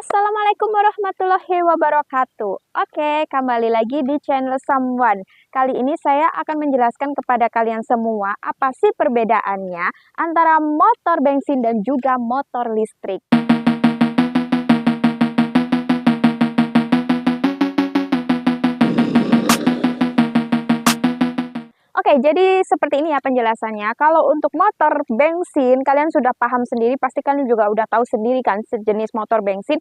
Assalamualaikum warahmatullahi wabarakatuh. Oke, kembali lagi di channel Someone. Kali ini saya akan menjelaskan kepada kalian semua apa sih perbedaannya antara motor bensin dan juga motor listrik. Oke, jadi seperti ini ya penjelasannya. Kalau untuk motor bensin, kalian sudah paham sendiri, pasti kalian juga udah tahu sendiri kan, sejenis motor bensin,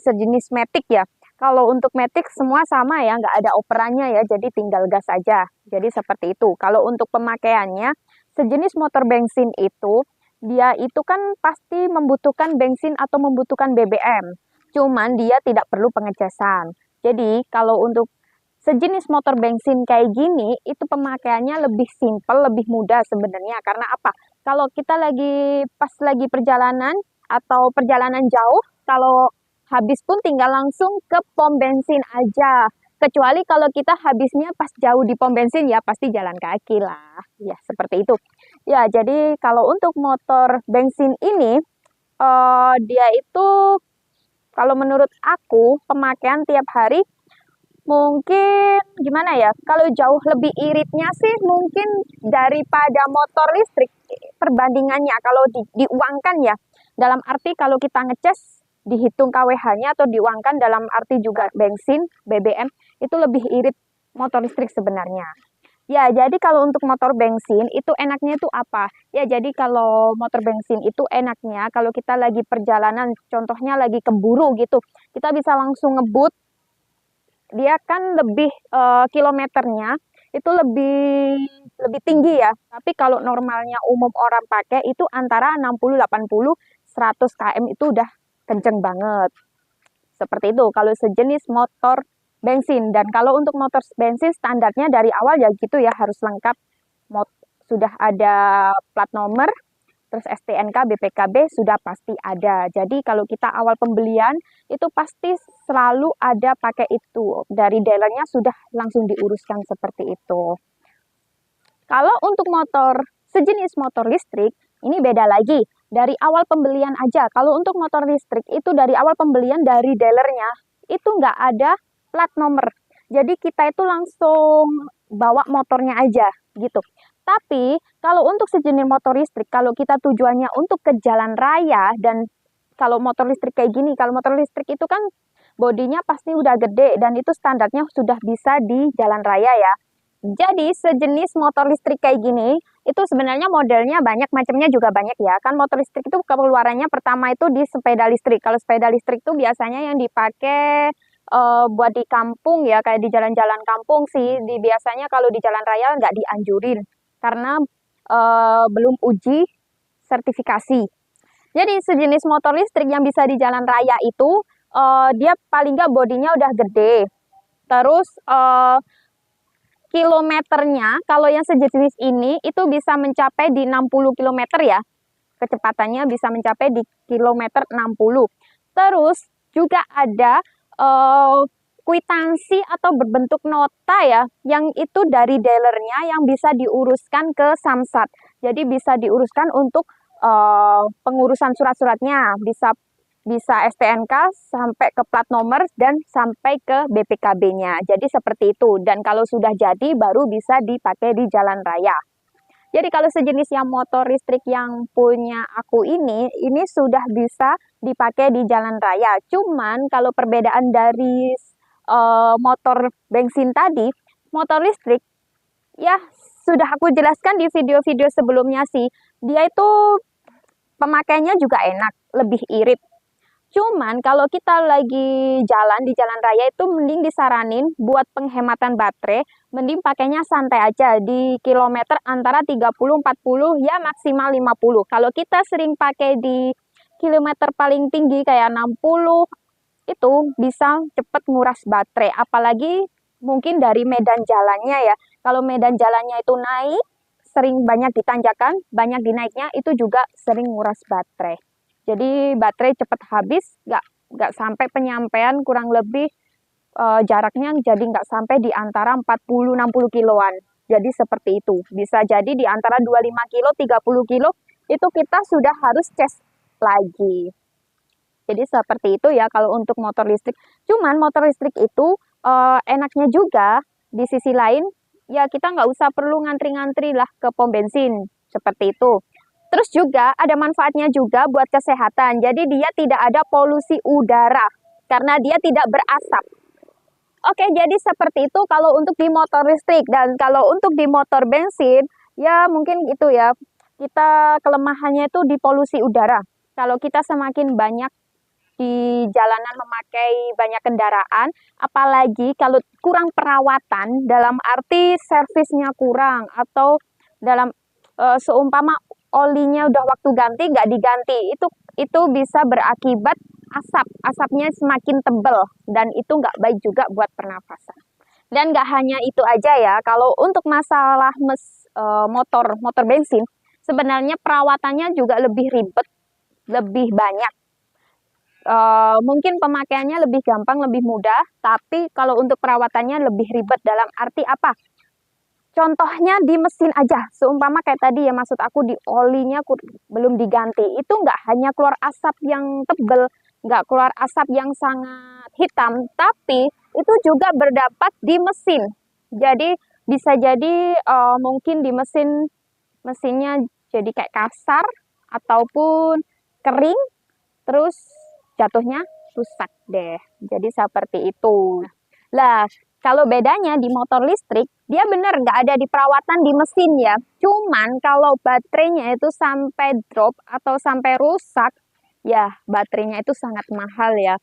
sejenis Matic ya. Kalau untuk Matic semua sama ya, nggak ada operannya ya, jadi tinggal gas aja. Jadi seperti itu. Kalau untuk pemakaiannya, sejenis motor bensin itu, dia itu kan pasti membutuhkan bensin atau membutuhkan BBM. Cuman dia tidak perlu pengecasan. Jadi kalau untuk sejenis motor bensin kayak gini, itu pemakaiannya lebih simpel, lebih mudah sebenarnya. Karena apa? Kalau kita pas lagi perjalanan atau perjalanan jauh, kalau habis pun tinggal langsung ke pom bensin aja. Kecuali kalau kita habisnya pas jauh di pom bensin, ya pasti jalan kaki lah. Ya, seperti itu. Ya, jadi kalau untuk motor bensin ini, dia itu kalau menurut aku pemakaian tiap hari mungkin gimana ya, kalau jauh lebih iritnya sih mungkin daripada motor listrik perbandingannya kalau diuangkan ya. Dalam arti kalau kita ngecas dihitung KWH-nya atau diuangkan dalam arti juga bensin, BBM, itu lebih irit motor listrik sebenarnya. Ya, jadi kalau untuk motor bensin itu enaknya itu apa? Ya, jadi kalau motor bensin itu enaknya kalau kita lagi perjalanan, contohnya lagi keburu gitu, kita bisa langsung ngebut. Dia kan lebih kilometernya itu lebih tinggi ya. Tapi kalau normalnya umum orang pakai itu antara 60, 80, 100 km itu udah kenceng banget. Seperti itu kalau sejenis motor bensin. Dan kalau untuk motor bensin standarnya dari awal ya gitu ya, harus lengkap. Sudah ada plat nomor, terus STNK, BPKB sudah pasti ada. Jadi kalau kita awal pembelian itu pasti selalu ada pakai itu. Dari dealernya sudah langsung diuruskan seperti itu. Kalau untuk sejenis motor listrik, ini beda lagi. Dari awal pembelian aja. Kalau untuk motor listrik itu dari awal pembelian dari dealernya itu nggak ada plat nomor. Jadi kita itu langsung bawa motornya aja gitu. Tapi kalau untuk sejenis motor listrik, kalau kita tujuannya untuk ke jalan raya dan kalau motor listrik kayak gini, kalau motor listrik itu kan bodinya pasti udah gede dan itu standarnya sudah bisa di jalan raya ya. Jadi sejenis motor listrik kayak gini, itu sebenarnya modelnya banyak, macamnya juga banyak ya. Kan motor listrik itu keluarannya pertama itu di sepeda listrik. Kalau sepeda listrik itu biasanya yang dipakai buat di kampung ya, kayak di jalan-jalan kampung sih. Biasanya kalau di jalan raya nggak dianjurin karena belum uji sertifikasi. Jadi sejenis motor listrik yang bisa di jalan raya itu dia paling nggak bodinya udah gede. Terus kilometernya kalau yang sejenis ini itu bisa mencapai di 60 km ya. Kecepatannya bisa mencapai di kilometer 60. Terus juga ada kwitansi atau berbentuk nota ya, yang itu dari dealernya yang bisa diuruskan ke Samsat. Jadi bisa diuruskan untuk pengurusan surat-suratnya, bisa STNK sampai ke plat nomor dan sampai ke BPKB-nya. Jadi seperti itu. Dan kalau sudah jadi baru bisa dipakai di jalan raya. Jadi kalau sejenis yang motor listrik yang punya aku ini sudah bisa dipakai di jalan raya. Cuman kalau perbedaan dari motor bensin tadi, motor listrik ya sudah aku jelaskan di video-video sebelumnya sih. Dia itu pemakaiannya juga enak, lebih irit. Cuman kalau kita lagi jalan di jalan raya itu mending disaranin buat penghematan baterai, mending pakainya santai aja di kilometer antara 30-40 ya maksimal 50. Kalau kita sering pakai di kilometer paling tinggi kayak 60 itu bisa cepet nguras baterai. Apalagi mungkin dari medan jalannya ya. Kalau medan jalannya itu naik, sering banyak ditanjakan, banyak dinaiknya itu juga sering nguras baterai. Jadi baterai cepat habis, nggak sampai penyampaian kurang lebih jaraknya jadi nggak sampai di antara 40-60 kiloan. Jadi seperti itu. Bisa jadi di antara 25 kilo, 30 kilo itu kita sudah harus cas lagi. Jadi seperti itu ya kalau untuk motor listrik. Cuman motor listrik itu enaknya juga di sisi lain ya kita nggak usah perlu ngantri-ngantri lah ke pom bensin seperti itu. Terus juga ada manfaatnya juga buat kesehatan. Jadi dia tidak ada polusi udara karena dia tidak berasap. Oke, jadi seperti itu kalau untuk di motor listrik. Dan kalau untuk di motor bensin, ya mungkin itu ya, kita kelemahannya itu di polusi udara. Kalau kita semakin banyak di jalanan memakai banyak kendaraan, apalagi kalau kurang perawatan, dalam arti servisnya kurang, atau dalam seumpama olinya udah waktu ganti nggak diganti, itu bisa berakibat asapnya semakin tebal dan itu nggak baik juga buat pernafasan. Dan nggak hanya itu aja ya, kalau untuk masalah motor bensin, sebenarnya perawatannya juga lebih ribet, lebih banyak. Mungkin pemakaiannya lebih gampang, lebih mudah, tapi kalau untuk perawatannya lebih ribet dalam arti apa? Contohnya di mesin aja, seumpama kayak tadi ya maksud aku di olinya belum diganti, itu nggak hanya keluar asap yang tebel, nggak keluar asap yang sangat hitam, tapi itu juga berdampak di mesin. Jadi bisa jadi mungkin di mesinnya jadi kayak kasar ataupun kering, terus jatuhnya rusak deh. Jadi seperti itu. Lah, kalau bedanya di motor listrik, dia bener nggak ada di perawatan di mesin ya. Cuman kalau baterainya itu sampai drop atau sampai rusak, ya baterainya itu sangat mahal ya.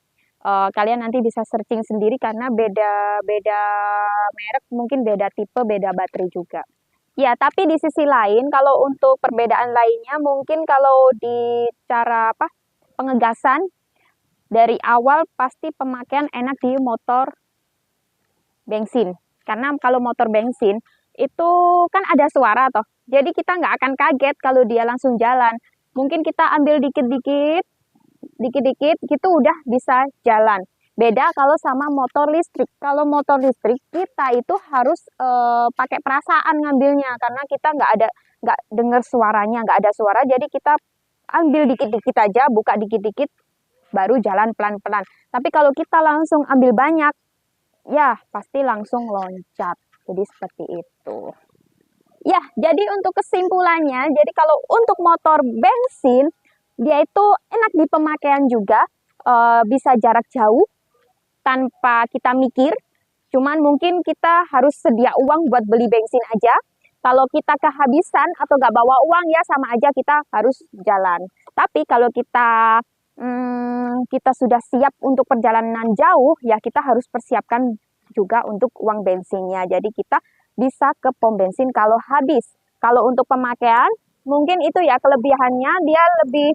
Kalian nanti bisa searching sendiri karena beda merek, mungkin beda tipe, beda baterai juga. Ya, tapi di sisi lain, kalau untuk perbedaan lainnya, mungkin kalau di cara pengegasan, dari awal pasti pemakaian enak di motor bensin. Karena kalau motor bensin itu kan ada suara toh. Jadi kita nggak akan kaget kalau dia langsung jalan. Mungkin kita ambil dikit-dikit gitu udah bisa jalan. Beda kalau sama motor listrik. Kalau motor listrik kita itu harus pakai perasaan ngambilnya karena kita nggak dengar suaranya, nggak ada suara. Jadi kita ambil dikit-dikit aja, buka dikit-dikit, baru jalan pelan-pelan. Tapi kalau kita langsung ambil banyak, ya pasti langsung loncat. Jadi seperti itu. Ya, jadi untuk kesimpulannya, jadi kalau untuk motor bensin, dia itu enak di pemakaian juga, bisa jarak jauh tanpa kita mikir. Cuman mungkin kita harus sedia uang buat beli bensin aja. Kalau kita kehabisan atau nggak bawa uang ya sama aja kita harus jalan. Tapi kalau kita sudah siap untuk perjalanan jauh, ya kita harus persiapkan juga untuk uang bensinnya. Jadi kita bisa ke pom bensin kalau habis. Kalau untuk pemakaian, mungkin itu ya kelebihannya, dia lebih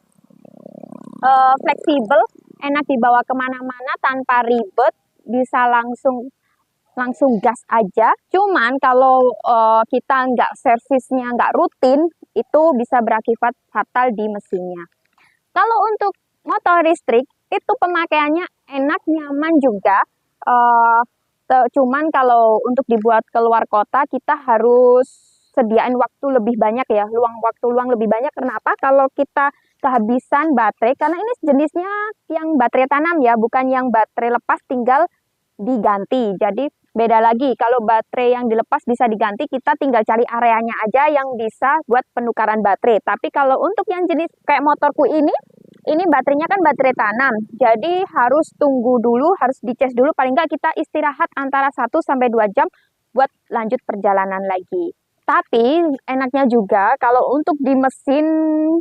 fleksibel, enak dibawa kemana-mana tanpa ribet, bisa langsung gas aja. Cuman kalau kita nggak servisnya nggak rutin, itu bisa berakibat fatal di mesinnya. Kalau untuk motor listrik, itu pemakaiannya enak, nyaman juga. Cuman kalau untuk dibuat keluar kota, kita harus sediain waktu lebih banyak ya, waktu luang lebih banyak. Kenapa? Kalau kita kehabisan baterai, karena ini jenisnya yang baterai tanam ya, bukan yang baterai lepas tinggal diganti. Jadi beda lagi, kalau baterai yang dilepas bisa diganti, kita tinggal cari areanya aja yang bisa buat penukaran baterai. Tapi kalau untuk yang jenis kayak motorku ini baterainya kan baterai tanam, jadi harus tunggu dulu, harus dicas dulu, paling nggak kita istirahat antara 1-2 jam buat lanjut perjalanan lagi. Tapi enaknya juga kalau untuk di mesin,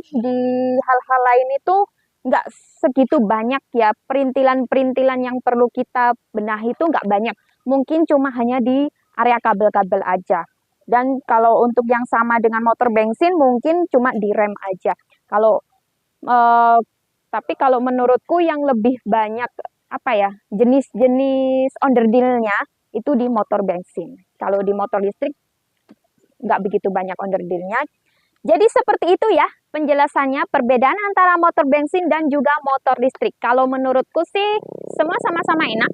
di hal-hal lain itu nggak segitu banyak ya, perintilan-perintilan yang perlu kita benahi itu nggak banyak. Mungkin cuma hanya di area kabel-kabel aja. Dan kalau untuk yang sama dengan motor bensin, mungkin cuma di rem aja. Tapi kalau menurutku yang lebih banyak jenis-jenis onderdilnya itu di motor bensin. Kalau di motor listrik nggak begitu banyak onderdilnya. Jadi seperti itu ya penjelasannya, perbedaan antara motor bensin dan juga motor listrik. Kalau menurutku sih semua sama-sama enak.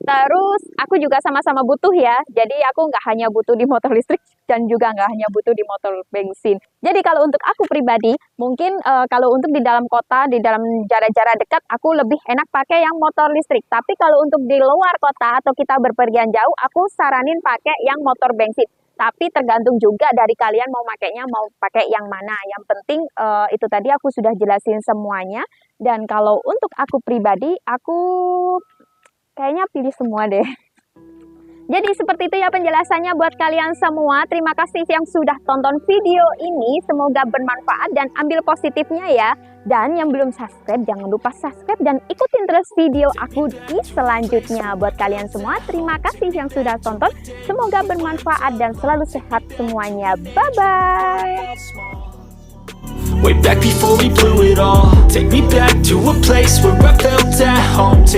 Terus aku juga sama-sama butuh ya, jadi aku nggak hanya butuh di motor listrik dan juga nggak hanya butuh di motor bensin. Jadi kalau untuk aku pribadi, mungkin kalau untuk di dalam kota, di dalam jarak-jarak dekat, aku lebih enak pakai yang motor listrik. Tapi kalau untuk di luar kota atau kita berpergian jauh, aku saranin pakai yang motor bensin. Tapi tergantung juga dari kalian mau pakainya, mau pakai yang mana. Yang penting itu tadi aku sudah jelasin semuanya. Dan kalau untuk aku pribadi, aku kayaknya pilih semua deh. Jadi seperti itu ya penjelasannya buat kalian semua. Terima kasih yang sudah tonton video ini. Semoga bermanfaat dan ambil positifnya ya. Dan yang belum subscribe, jangan lupa subscribe dan ikutin terus video aku di selanjutnya. Buat kalian semua, terima kasih yang sudah tonton. Semoga bermanfaat dan selalu sehat semuanya. Bye-bye. Way back before we blew it all. Take me back to a place where I felt at home.